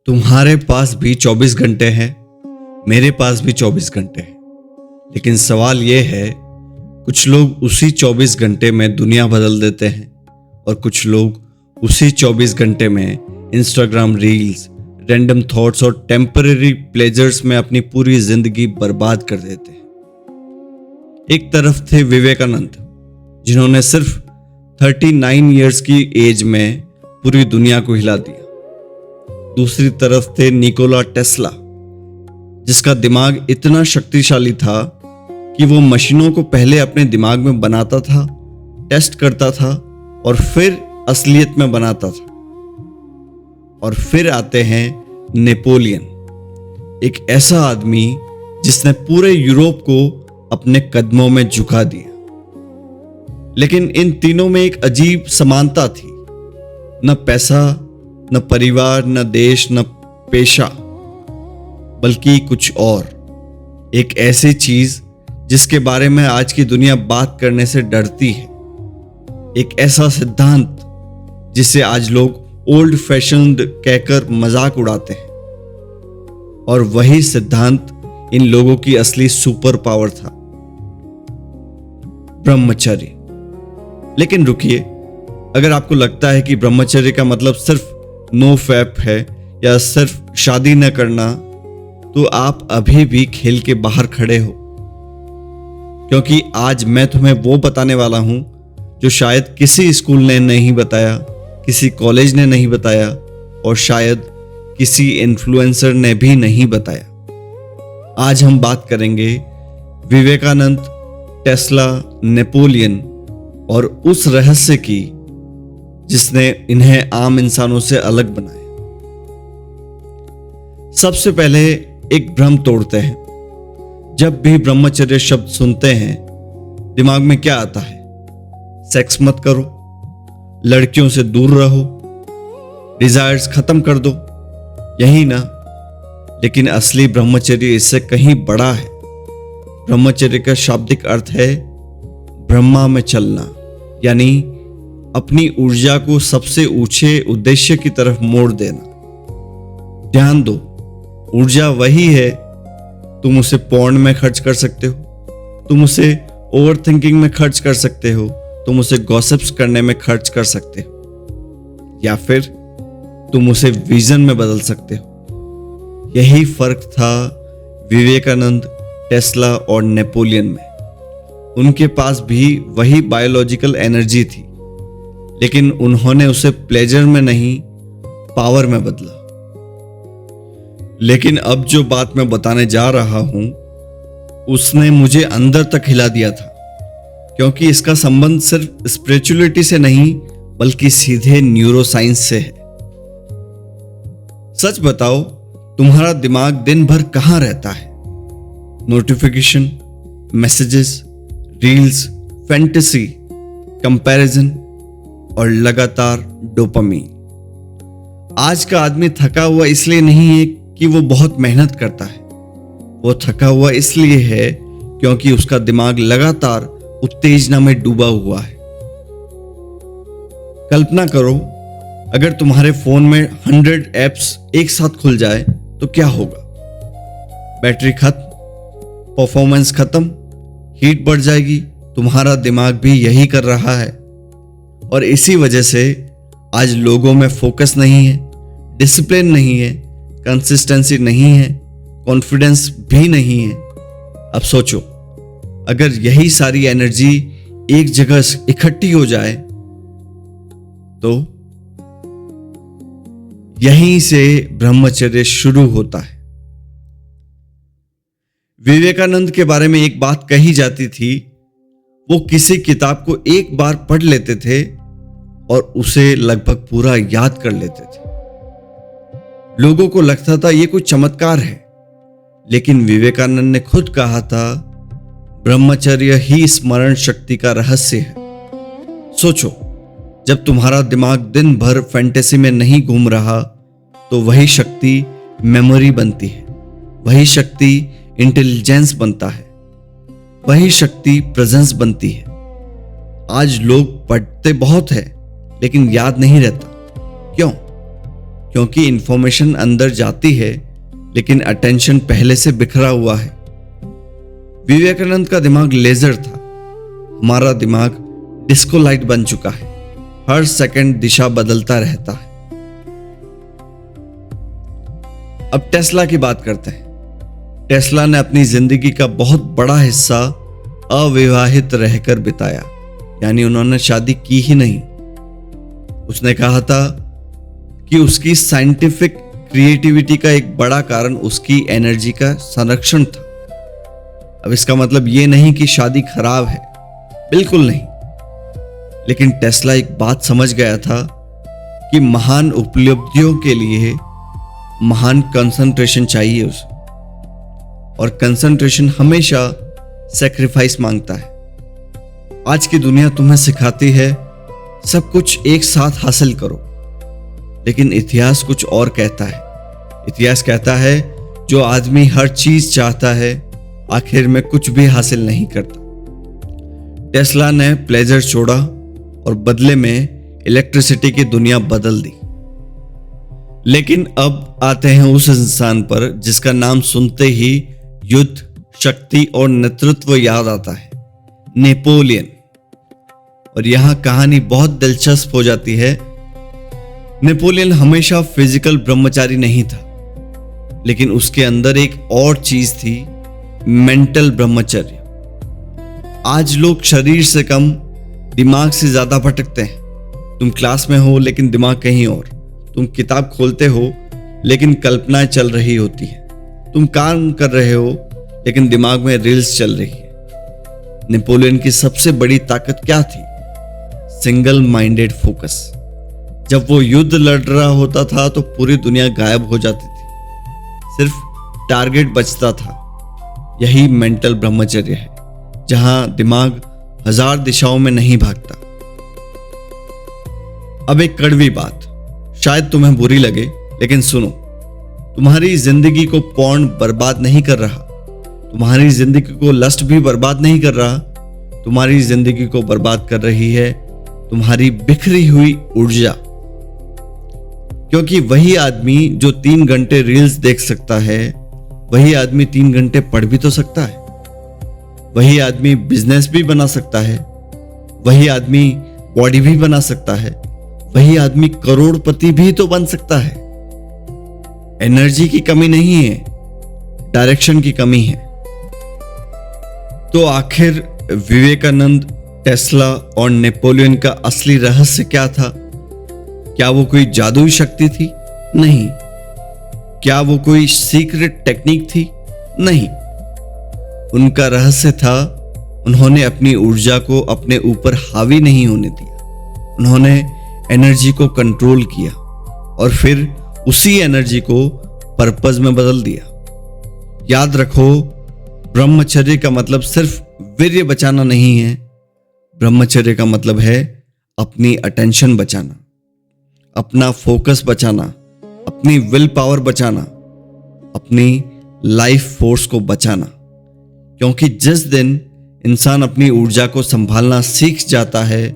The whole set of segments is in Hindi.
तुम्हारे पास भी 24 घंटे हैं, मेरे पास भी 24 घंटे हैं। लेकिन सवाल यह है, कुछ लोग उसी 24 घंटे में दुनिया बदल देते हैं और कुछ लोग उसी 24 घंटे में इंस्टाग्राम रील्स, रैंडम थॉट्स और टेम्पररी प्लेजर्स में अपनी पूरी जिंदगी बर्बाद कर देते हैं। एक तरफ थे विवेकानंद, जिन्होंने सिर्फ 39 इयर्स की एज में पूरी दुनिया को हिला दिया। दूसरी तरफ थे निकोला टेस्ला, जिसका दिमाग इतना शक्तिशाली था कि वो मशीनों को पहले अपने दिमाग में बनाता था, टेस्ट करता था और फिर असलियत में बनाता था। और फिर आते हैं नेपोलियन, एक ऐसा आदमी जिसने पूरे यूरोप को अपने कदमों में झुका दिया। लेकिन इन तीनों में एक अजीब समानता थी, न पैसा, न परिवार, न देश, न पेशा, बल्कि कुछ और, एक ऐसी चीज जिसके बारे में आज की दुनिया बात करने से डरती है, एक ऐसा सिद्धांत जिसे आज लोग ओल्ड फैशन्ड कहकर मजाक उड़ाते हैं। और वही सिद्धांत इन लोगों की असली सुपर पावर था, ब्रह्मचर्य। लेकिन रुकिए, अगर आपको लगता है कि ब्रह्मचर्य का मतलब सिर्फ नो फैप है या सिर्फ शादी न करना, तो आप अभी भी खेल के बाहर खड़े हो। क्योंकि आज मैं तुम्हें वो बताने वाला हूं जो शायद किसी स्कूल ने नहीं बताया, किसी कॉलेज ने नहीं बताया और शायद किसी इन्फ्लुएंसर ने भी नहीं बताया। आज हम बात करेंगे विवेकानंद, टेस्ला, नेपोलियन और उस रहस्य की जिसने इन्हें आम इंसानों से अलग बनाया। सबसे पहले एक भ्रम तोड़ते हैं। जब भी ब्रह्मचर्य शब्द सुनते हैं, दिमाग में क्या आता है? सेक्स मत करो, लड़कियों से दूर रहो, डिजायर्स खत्म कर दो, यही ना? लेकिन असली ब्रह्मचर्य इससे कहीं बड़ा है। ब्रह्मचर्य का शाब्दिक अर्थ है ब्रह्मा में चलना, यानी अपनी ऊर्जा को सबसे ऊंचे उद्देश्य की तरफ मोड़ देना। ध्यान दो, ऊर्जा वही है। तुम उसे पॉर्न में खर्च कर सकते हो, तुम उसे ओवर थिंकिंग में खर्च कर सकते हो, तुम उसे गॉसिप्स करने में खर्च कर सकते हो, या फिर तुम उसे विजन में बदल सकते हो। यही फर्क था विवेकानंद, टेस्ला और नेपोलियन में। उनके पास भी वही बायोलॉजिकल एनर्जी थी, लेकिन उन्होंने उसे प्लेजर में नहीं, पावर में बदला। लेकिन अब जो बात मैं बताने जा रहा हूं, उसने मुझे अंदर तक हिला दिया था, क्योंकि इसका संबंध सिर्फ स्पिरिचुअलिटी से नहीं बल्कि सीधे न्यूरोसाइंस से है। सच बताओ, तुम्हारा दिमाग दिन भर कहां रहता है? Notification, messages, reels, fantasy, comparison और लगातार डोपामीन। आज का आदमी थका हुआ इसलिए नहीं है कि वो बहुत मेहनत करता है, वो थका हुआ इसलिए है क्योंकि उसका दिमाग लगातार उत्तेजना में डूबा हुआ है। कल्पना करो, अगर तुम्हारे फोन में 100 ऐप्स एक साथ खुल जाए तो क्या होगा? बैटरी खत्म, परफॉर्मेंस खत्म, हीट बढ़ जाएगी। तुम्हारा दिमाग भी यही कर रहा है। और इसी वजह से आज लोगों में फोकस नहीं है, डिसिप्लिन नहीं है, कंसिस्टेंसी नहीं है, कॉन्फिडेंस भी नहीं है। अब सोचो, अगर यही सारी एनर्जी एक जगह इकट्ठी हो जाए तो यहीं से ब्रह्मचर्य शुरू होता है। विवेकानंद के बारे में एक बात कही जाती थी, वो किसी किताब को एक बार पढ़ लेते थे और उसे लगभग पूरा याद कर लेते थे। लोगों को लगता था ये कोई चमत्कार है, लेकिन विवेकानंद ने खुद कहा था, ब्रह्मचर्य ही स्मरण शक्ति का रहस्य है। सोचो, जब तुम्हारा दिमाग दिन भर फैंटेसी में नहीं घूम रहा, तो वही शक्ति मेमोरी बनती है, वही शक्ति इंटेलिजेंस बनता है, वही शक्ति प्रेजेंस बनती है। आज लोग पढ़ते बहुत है लेकिन याद नहीं रहता। क्यों? क्योंकि इंफॉर्मेशन अंदर जाती है लेकिन अटेंशन पहले से बिखरा हुआ है। विवेकानंद का दिमाग लेजर था, हमारा दिमाग डिस्को लाइट बन चुका है, हर सेकंड दिशा बदलता रहता है। अब टेस्ला की बात करते हैं। टेस्ला ने अपनी जिंदगी का बहुत बड़ा हिस्सा अविवाहित रहकर बिताया, यानी उन्होंने शादी की ही नहीं। उसने कहा था कि उसकी साइंटिफिक क्रिएटिविटी का एक बड़ा कारण उसकी एनर्जी का संरक्षण था। अब इसका मतलब यह नहीं कि शादी खराब है, बिल्कुल नहीं, लेकिन टेस्ला एक बात समझ गया था कि महान उपलब्धियों के लिए महान कंसंट्रेशन चाहिए उसे, और कंसंट्रेशन हमेशा सैक्रिफाइस मांगता है। आज की दुनिया तुम्हें सिखाती है सब कुछ एक साथ हासिल करो, लेकिन इतिहास कुछ और कहता है। इतिहास कहता है जो आदमी हर चीज चाहता है आखिर में कुछ भी हासिल नहीं करता। टेस्ला ने प्लेजर छोड़ा और बदले में इलेक्ट्रिसिटी की दुनिया बदल दी। लेकिन अब आते हैं उस इंसान पर जिसका नाम सुनते ही युद्ध, शक्ति और नेतृत्व याद आता है, नेपोलियन। और यहां कहानी बहुत दिलचस्प हो जाती है। नेपोलियन हमेशा फिजिकल ब्रह्मचारी नहीं था, लेकिन उसके अंदर एक और चीज थी, मेंटल ब्रह्मचर्य। आज लोग शरीर से कम दिमाग से ज्यादा भटकते हैं। तुम क्लास में हो लेकिन दिमाग कहीं और, तुम किताब खोलते हो लेकिन कल्पनाएं चल रही होती है, तुम काम कर रहे हो लेकिन दिमाग में रील्स चल रही है। नेपोलियन की सबसे बड़ी ताकत क्या थी? Single minded focus. जब वो युद्ध लड़ रहा होता था तो पूरी दुनिया गायब हो जाती थी, सिर्फ टारगेट बचता था। यही मेंटल ब्रह्मचर्य है, जहां दिमाग हजार दिशाओं में नहीं भागता। अब एक कड़वी बात, शायद तुम्हें बुरी लगे, लेकिन सुनो, तुम्हारी जिंदगी को पॉर्न बर्बाद नहीं कर रहा, तुम्हारी जिंदगी को लस्ट भी बर्बाद नहीं कर रहा, तुम्हारी जिंदगी को बर्बाद कर रही है तुम्हारी बिखरी हुई ऊर्जा। क्योंकि वही आदमी जो 3 घंटे रील्स देख सकता है, वही आदमी 3 घंटे पढ़ भी तो सकता है। वही आदमी बिजनेस भी बना सकता है, वही आदमी बॉडी भी बना सकता है, वही आदमी करोड़पति भी तो बन सकता है। एनर्जी की कमी नहीं है, डायरेक्शन की कमी है। तो आखिर विवेकानंद, टेस्ला और नेपोलियन का असली रहस्य क्या था? क्या वो कोई जादुई शक्ति थी? नहीं। क्या वो कोई सीक्रेट टेक्निक थी? नहीं। उनका रहस्य था, उन्होंने अपनी ऊर्जा को अपने ऊपर हावी नहीं होने दिया। उन्होंने एनर्जी को कंट्रोल किया और फिर उसी एनर्जी को पर्पस में बदल दिया। याद रखो, ब्रह्मचर्य का मतलब सिर्फ वीर्य बचाना नहीं है। ब्रह्मचर्य का मतलब है अपनी अटेंशन बचाना, अपना फोकस बचाना, अपनी विल पावर बचाना, अपनी लाइफ फोर्स को बचाना। क्योंकि जिस दिन इंसान अपनी ऊर्जा को संभालना सीख जाता है,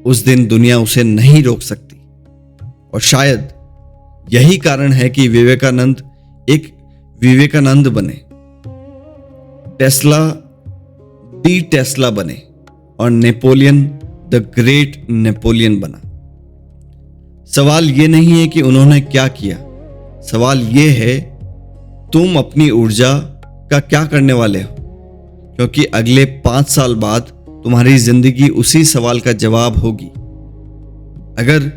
उस दिन दुनिया उसे नहीं रोक सकती। और शायद यही कारण है कि विवेकानंद एक विवेकानंद बने, टेस्ला दी टेस्ला बने और नेपोलियन द ग्रेट नेपोलियन बना। सवाल यह नहीं है कि उन्होंने क्या किया, सवाल यह है तुम अपनी ऊर्जा का क्या करने वाले हो। क्योंकि अगले 5 साल बाद तुम्हारी जिंदगी उसी सवाल का जवाब होगी। अगर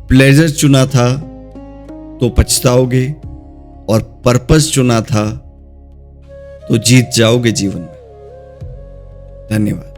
प्लेजर चुना था तो पछताओगे, और पर्पस चुना था तो जीत जाओगे जीवन में। धन्यवाद।